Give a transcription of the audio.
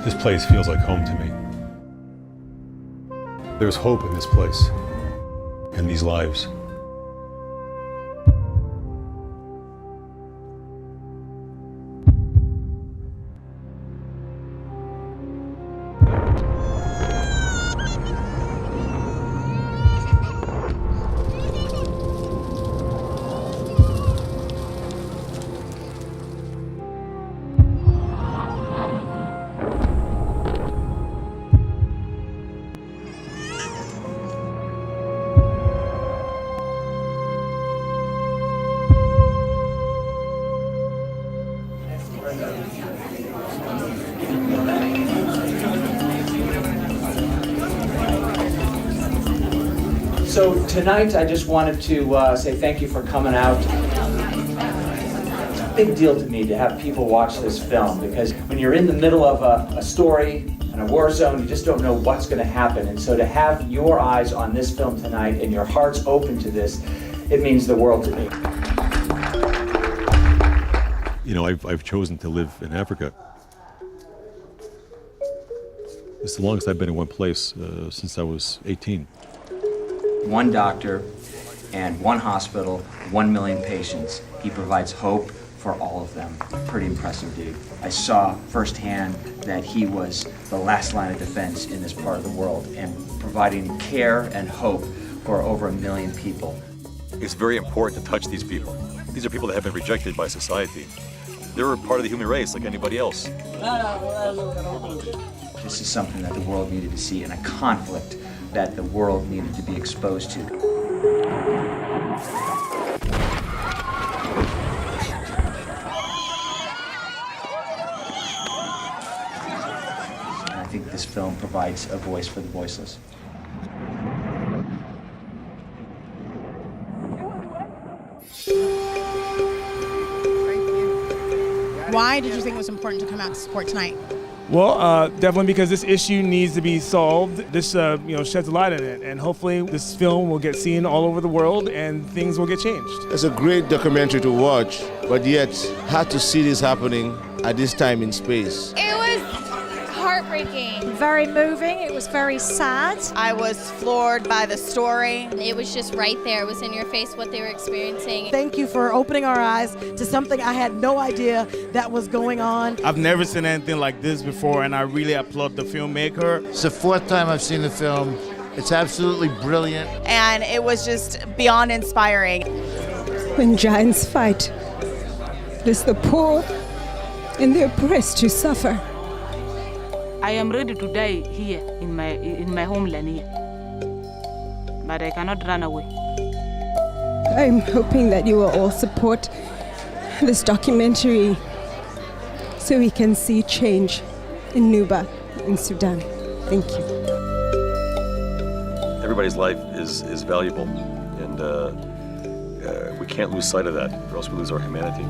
This place feels like home to me. There's hope in this place and these lives. So tonight, I just wanted to say thank you for coming out. It's a big deal to me to have people watch this film, because when you're in the middle of a story and a war zone, you just don't know what's going to happen. And so to have your eyes on this film tonight and your hearts open to this, it means the world to me. You know, I've chosen to live in Africa. It's the longest I've been in one place since I was 18. One doctor and one hospital, 1 million patients. He provides hope for all of them. Pretty impressive dude. I saw firsthand that he was the last line of defense in this part of the world and providing care and hope for over 1 million people. It's very important to touch these people. These are people that have been rejected by society. They're a part of the human race like anybody else. This is something that the world needed to see, and a conflict that the world needed to be exposed to. And I think this film provides a voice for the voiceless. Why did you think it was important to come out to support tonight? Well, definitely because this issue needs to be solved. This, sheds a light on it, and hopefully this film will get seen all over the world and things will get changed. It's a great documentary to watch, but yet had to see this happening at this time in space. It was heartbreaking. Very moving. It was very sad. I was floored by the story. It was just right there. It was in your face what they were experiencing. Thank you for opening our eyes to something I had no idea that was going on. I've never seen anything like this before, and I really applaud the filmmaker. It's the 4th time I've seen the film. It's absolutely brilliant. And it was just beyond inspiring. When giants fight, it is the poor and the oppressed who suffer. I am ready to die here in my homeland here, but I cannot run away. I'm hoping that you will all support this documentary so we can see change in Nuba, in Sudan. Thank you. Everybody's life is valuable, and we can't lose sight of that, or else we lose our humanity.